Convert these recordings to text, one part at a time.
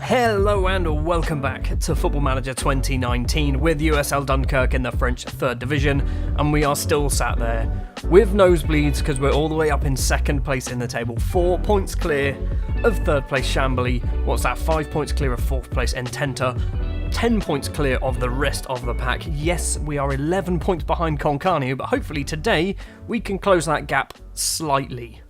Hello and welcome back to Football Manager 2019 with USL Dunkerque in the French 3rd Division, and we are still sat there with nosebleeds because we're all the way up in 2nd place in the table, 4 points clear of 3rd place Chambly. What's that? 5 points clear of 4th place Ententa, 10 points clear of the rest of the pack. Yes, we are 11 points behind Concarneau, but hopefully today we can close that gap slightly.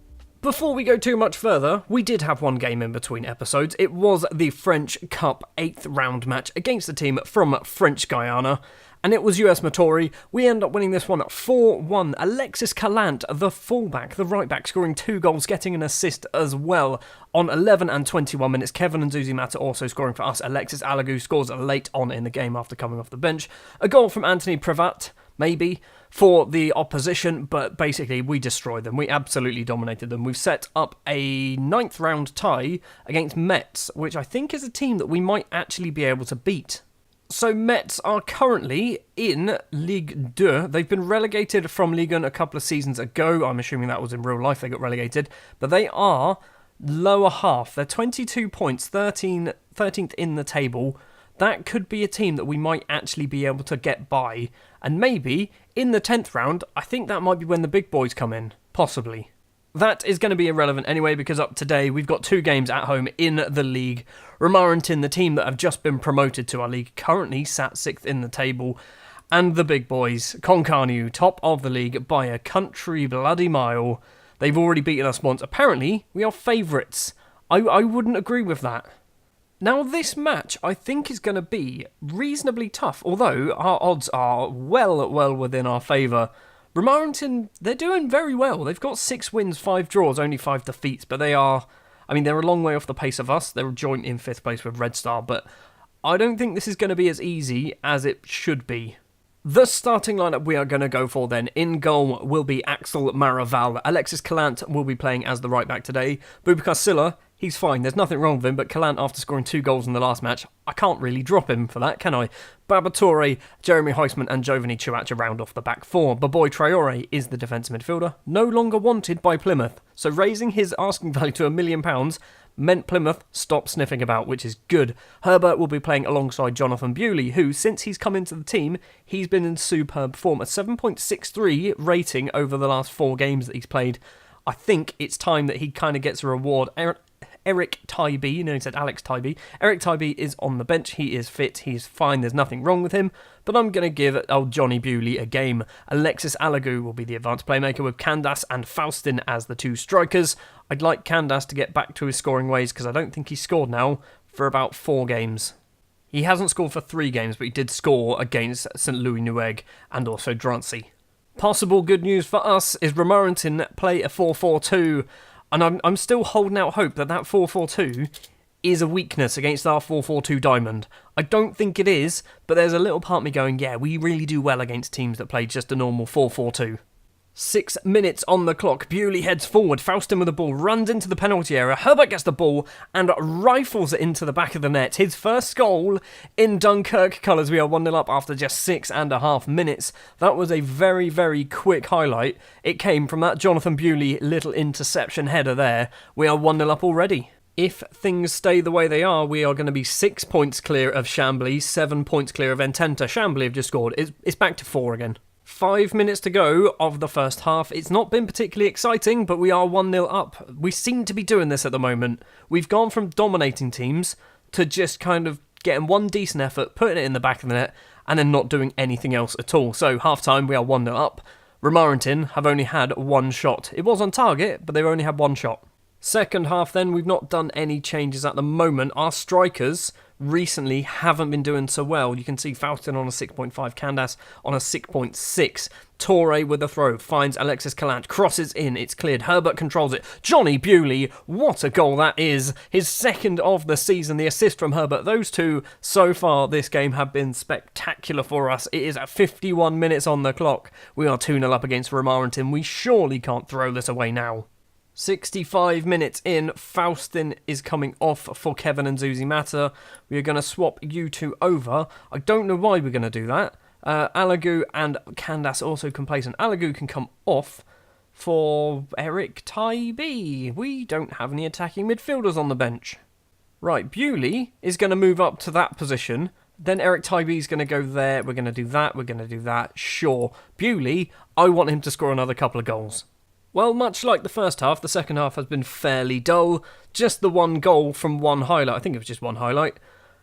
Before we go too much further, we did have one game in between episodes. It was the French Cup 8th round match against a team from French Guiana, and it was US Matori. We end up winning this one 4-1. Alexis Calant, the fullback, the right back, scoring 2 goals, getting an assist as well on 11 and 21 minutes. Kevin and Zuzi Mata also scoring for us. Alexis Alagu scores late on in the game after coming off the bench. A goal from Anthony Pravat, maybe, for the opposition, but basically we destroyed them. We absolutely dominated them. We've set up a 9th round tie against Metz, which I think is a team that we might actually be able to beat. So Metz are currently in Ligue 2. They've been relegated from Ligue 1 a couple of seasons ago. I'm assuming that was in real life they got relegated. But they are lower half. They're 22 points, 13th in the table. That could be a team that we might actually be able to get by. And maybe in the 10th round, I think that might be when the big boys come in. Possibly. That is going to be irrelevant anyway, because up today we've got 2 games at home in the league. Romarintin, the team that have just been promoted to our league, currently sat 6th in the table. And the big boys, Concarneau, top of the league by a country bloody mile. They've already beaten us once. Apparently, we are favourites. I wouldn't agree with that. Now, this match, I think, is going to be reasonably tough, although our odds are well within our favour. Romarintin, they're doing very well. They've got 6 wins, 5 draws, only 5 defeats, but they're a long way off the pace of us. They're joint in 5th place with Red Star, but I don't think this is going to be as easy as it should be. The starting lineup we are going to go for then. In goal will be Axel Maraval. Alexis Calant will be playing as the right back today. Boubacar Sylla, he's fine. There's nothing wrong with him, but Calant, after scoring 2 goals in the last match, I can't really drop him for that, can I? Babature, Jeremy Heisman and Giovanni Chuacha round off the back 4. Baboy Traore is the defensive midfielder, no longer wanted by Plymouth. So raising his asking value to £1 million meant Plymouth stopped sniffing about, which is good. Herbert will be playing alongside Jonathan Bewley, who, since he's come into the team, he's been in superb form. A 7.63 rating over the last 4 games that he's played. I think it's time that he kind of gets a reward. Eric Tybee, he said Alex Tybee. Eric Tybee is on the bench. He is fit. He's fine. There's nothing wrong with him. But I'm going to give old Johnny Bewley a game. Alexis Alagu will be the advanced playmaker with Candace and Faustin as the 2 strikers. I'd like Candace to get back to his scoring ways because I don't think he's scored now for about 4 games. He hasn't scored for 3 games, but he did score against St. Louis Nueg and also Drancy. Possible good news for us is Romarintin play a 4-4-2. And I'm still holding out hope that 4-4-2 is a weakness against our 4-4-2 diamond. I don't think it is, but there's a little part of me going, yeah, we really do well against teams that play just a normal 4-4-2. 6 minutes on the clock. Bewley heads forward. Faustin with the ball runs into the penalty area. Herbert gets the ball and rifles it into the back of the net. His first goal in Dunkerque colours. We are 1-0 up after just 6.5 minutes. That was a very, very quick highlight. It came from that Jonathan Bewley little interception header there. We are 1-0 up already. If things stay the way they are, we are going to be 6 points clear of Chambly, 7 points clear of Ententa. Chambly have just scored. It's back to 4 again. 5 minutes to go of the first half. It's not been particularly exciting, but we are 1-0 up. We seem to be doing this at the moment. We've gone from dominating teams to just kind of getting one decent effort, putting it in the back of the net, and then not doing anything else at all. So, half-time, we are 1-0 up. Romarintin have only had 1 shot. It was on target, but they've only had 1 shot. Second half then, we've not done any changes at the moment. Our strikers recently haven't been doing so well. You can see Faustin on a 6.5, Candace on a 6.6. Torre with the throw, finds Alexis Calant, crosses in, it's cleared, Herbert controls it. Johnny Bewley, what a goal that is. His 2nd of the season, the assist from Herbert. Those 2 so far this game have been spectacular for us. It is at 51 minutes on the clock. We are 2-0 up against Romarintin. We surely can't throw this away now. 65 minutes in, Faustin is coming off for Kevin and Zuzi Mata. We are going to swap you 2 over. I don't know why we're going to do that. Alagu and Candace also complacent. Alagu can come off for Eric Tybee. We don't have any attacking midfielders on the bench. Right, Bewley is going to move up to that position. Then Eric Tybee is going to go there. We're going to do that. We're going to do that. Sure. Bewley, I want him to score another couple of goals. Well, much like the first half, the second half has been fairly dull. Just the one goal from one highlight. I think it was just one highlight.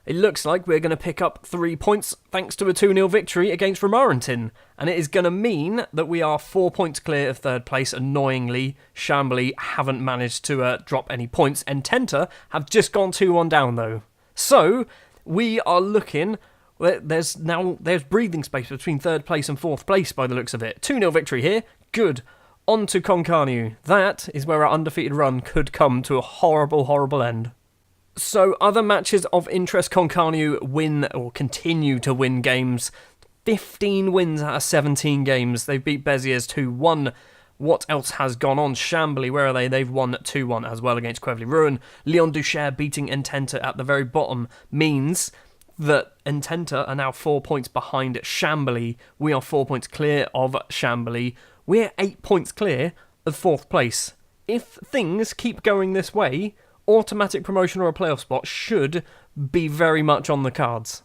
It looks like we're going to pick up 3 points thanks to a 2-0 victory against Romorantin. And it is going to mean that we are 4 points clear of third place. Annoyingly, Chambly haven't managed to drop any points. Ententa have just gone 2-1 down though. So, we are looking... There's breathing space between third place and fourth place by the looks of it. 2-0 victory here. Good. On to Concarneau. That is where our undefeated run could come to a horrible, horrible end. So, other matches of interest, Concarneau win or continue to win games. 15 wins out of 17 games. They've beat Béziers 2-1. What else has gone on? Chambly, where are they? They've won 2-1 as well against Quevely-Rouen. Leon Duchère beating Ententa at the very bottom means that Ententa are now 4 points behind Chambly. We are 4 points clear of Chambly. We're 8 points clear of fourth place. If things keep going this way, automatic promotion or a playoff spot should be very much on the cards.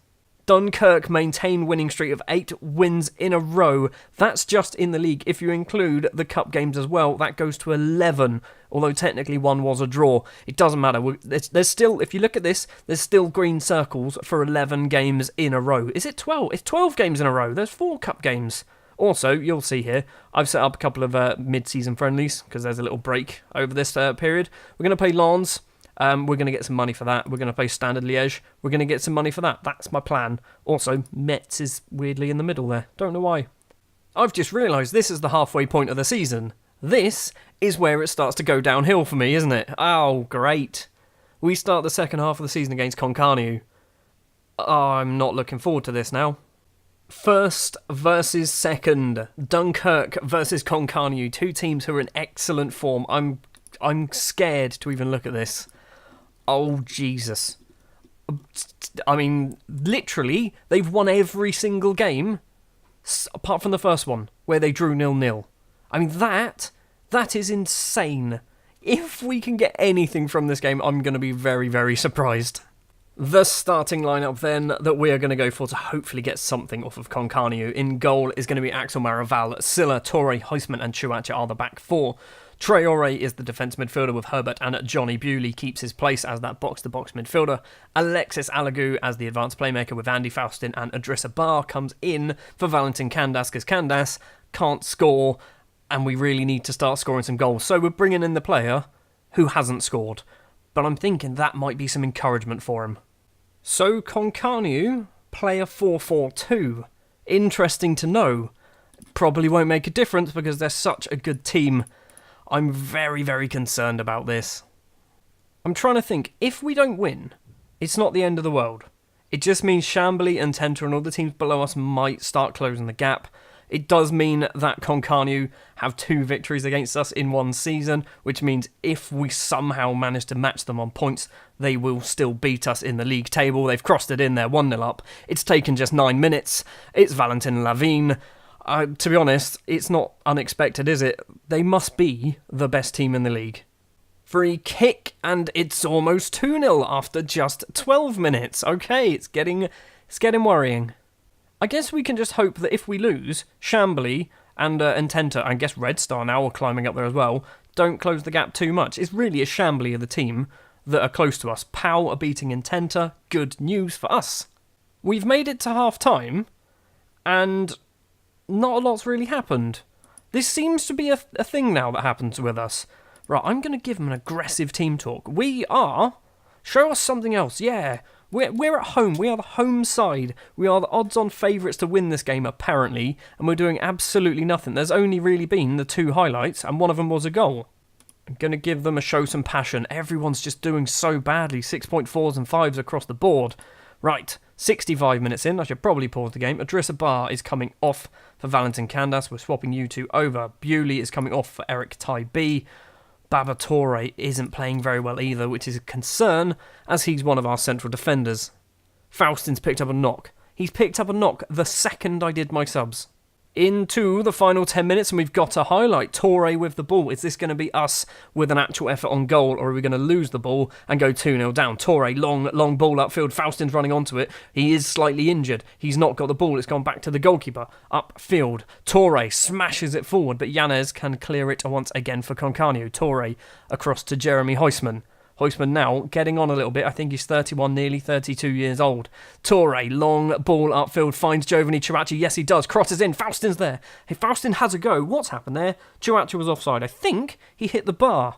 Dunkerque maintain winning streak of 8 wins in a row. That's just in the league. If you include the cup games as well, that goes to 11. Although technically one was a draw. It doesn't matter. There's still, if you look at this, there's still green circles for 11 games in a row. Is it 12? It's 12 games in a row. There's 4 cup games. Also, you'll see here, I've set up a couple of mid-season friendlies because there's a little break over this period. We're going to play Lens. We're going to get some money for that. We're going to play Standard Liège. We're going to get some money for that. That's my plan. Also, Metz is weirdly in the middle there. Don't know why. I've just realised this is the halfway point of the season. This is where it starts to go downhill for me, isn't it? Oh, great. We start the second half of the season against Concarneau. I'm not looking forward to this now. First versus second. Dunkerque versus Concarneau. 2 teams who are in excellent form. I'm scared to even look at this. Oh, Jesus. I mean, literally, they've won every single game, apart from the first one, where they drew 0-0. I mean, that is insane. If we can get anything from this game, I'm going to be very, very surprised. The starting lineup then that we are going to go for to hopefully get something off of Concarneau. In goal is going to be Axel Maraval, Silla, Torre, Huisman and Chuacha are the back 4. Traoré is the defence midfielder with Herbert, and Johnny Bewley keeps his place as that box-to-box midfielder. Alexis Alagu as the advanced playmaker with Andy Faustin, and Idrissa Bar comes in for Valentin Candas because Candas can't score and we really need to start scoring some goals. So we're bringing in the player who hasn't scored, but I'm thinking that might be some encouragement for him. So Concarneau play a 4-4-2. Interesting to know. Probably won't make a difference because they're such a good team. I'm very, very concerned about this. I'm trying to think, if we don't win, it's not the end of the world. It just means Chambly and Ententa and all the teams below us might start closing the gap. It does mean that Concarneau have 2 victories against us in one season, which means if we somehow manage to match them on points, they will still beat us in the league table. They've crossed it in, they're 1-0 up. It's taken just 9 minutes. It's Valentin Lavigne. To be honest, it's not unexpected, is it? They must be the best team in the league. Free kick, and it's almost 2-0 after just 12 minutes. Okay, it's getting worrying. I guess we can just hope that if we lose, Chambly and Ententa, I guess Red Star now are climbing up there as well, don't close the gap too much. It's really a Chambly of the team that are close to us. Pau are beating Ententa. Good news for us. We've made it to half-time, and not a lot's really happened. This seems to be a thing now that happens with us. Right, I'm going to give them an aggressive team talk. We are... Show us something else, yeah. We're at home. We are the home side. We are the odds-on favourites to win this game, apparently, and we're doing absolutely nothing. There's only really been the 2 highlights, and one of them was a goal. I'm going to give them a show some passion. Everyone's just doing so badly. 6.4s and 5s across the board. Right, 65 minutes in. I should probably pause the game. Idrissa Bar is coming off for Valentin Candas. We're swapping you 2 over. Bewley is coming off for Eric Tybee. Baba Toure isn't playing very well either, which is a concern, as he's one of our central defenders. Faustin's picked up a knock. He's picked up a knock the second I did my subs. into the final 10 minutes, and we've got a highlight. Toure with the ball. Is this going to be us with an actual effort on goal, or are we going to lose the ball and go 2-0 down? Toure, long ball upfield. Faustin's running onto it. He is slightly injured. He's not got the ball. It's gone back to the goalkeeper. Upfield. Toure smashes it forward, but Yanez can clear it once again for Concarneau. Toure across to Jeremy Huysman. Huysman now getting on a little bit. I think he's 31, nearly 32 years old. Toure, long ball upfield, finds Giovanni Chirachi. Yes, he does. Crosses in. Faustin's there. Hey, Faustin has a go. What's happened there? Chirachi was offside. I think he hit the bar.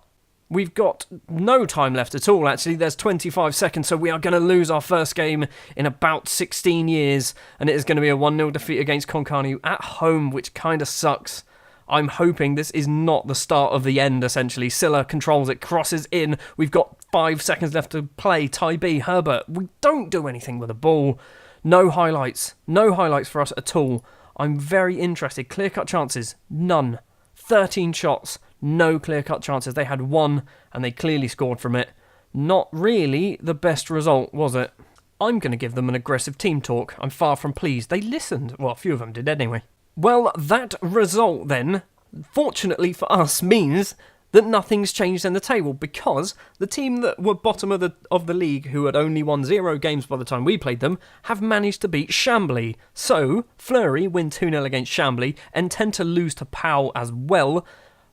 We've got no time left at all, actually. There's 25 seconds, so we are going to lose our first game in about 16 years, and it is going to be a 1-0 defeat against Concarneau at home, which kind of sucks. I'm hoping this is not the start of the end, essentially. Silla controls it, crosses in. We've got 5 seconds left to play. Ty B, Herbert. We don't do anything with the ball. No highlights. No highlights for us at all. I'm very interested. Clear-cut chances. None. 13 shots. No clear-cut chances. They had one, and they clearly scored from it. Not really the best result, was it? I'm going to give them an aggressive team talk. I'm far from pleased. They listened. Well, a few of them did anyway. Well, that result then, fortunately for us, means that nothing's changed in the table, because the team that were bottom of the league, who had only won 0 games by the time we played them, have managed to beat Chambly. So, Fleury win 2-0 against Chambly and tend to lose to Pau as well.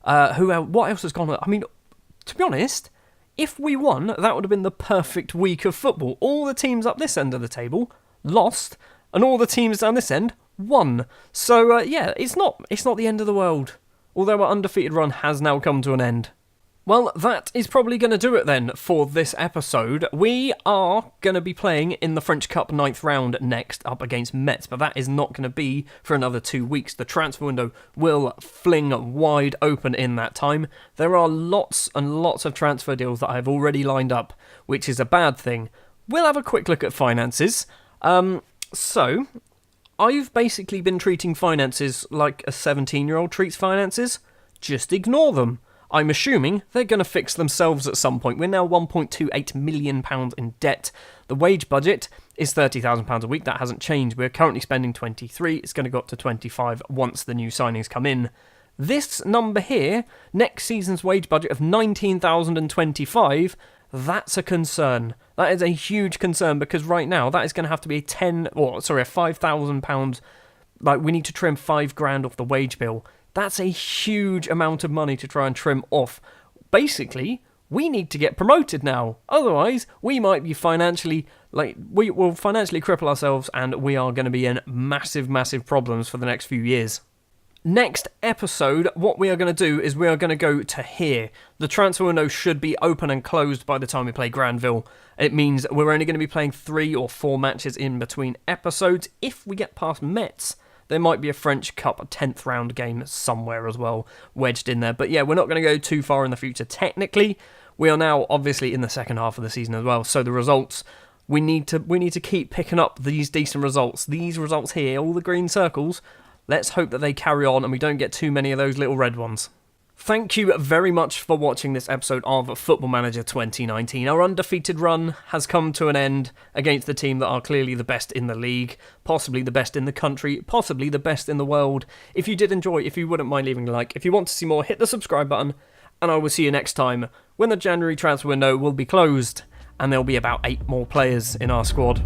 What else has gone on? I mean, to be honest, if we won, that would have been the perfect week of football. All the teams up this end of the table lost, and all the teams down this end won. So, yeah, it's not the end of the world. Although our undefeated run has now come to an end. Well, that is probably going to do it then for this episode. We are going to be playing in the French Cup 9th round next up against Metz, but that is not going to be for another 2 weeks. The transfer window will fling wide open in that time. There are lots and lots of transfer deals that I have already lined up, which is a bad thing. We'll have a quick look at finances. So, I've basically been treating finances like a 17-year-old treats finances. Just ignore them. I'm assuming they're going to fix themselves at some point. We're now £1.28 million in debt. The wage budget is £30,000 a week. That hasn't changed. We're currently spending 23. It's going to go up to 25 once the new signings come in. This number here, next season's wage budget of £19,025, that's a concern. That is a huge concern, because right now that is going to have to be a £5,000. Like, we need to trim £5,000 off the wage bill. That's a huge amount of money to try and trim off. Basically, we need to get promoted now. Otherwise, we might be financially, we will financially cripple ourselves, and we are going to be in massive, massive problems for the next few years. Next episode, what we are going to do is we are going to go to here. The transfer window should be open and closed by the time we play Granville. It means we're only going to be playing 3 or 4 matches in between episodes. If we get past Metz, there might be a French Cup 10th round game somewhere as well, wedged in there. But yeah, we're not going to go too far in the future. Technically, we are now obviously in the second half of the season as well. So the results, we need to keep picking up these decent results. These results here, all the green circles, let's hope that they carry on and we don't get too many of those little red ones. Thank you very much for watching this episode of Football Manager 2019. Our undefeated run has come to an end against the team that are clearly the best in the league, possibly the best in the country, possibly the best in the world. If you did enjoy, if you wouldn't mind leaving a like, if you want to see more, hit the subscribe button, and I will see you next time when the January transfer window will be closed and there'll be about 8 more players in our squad.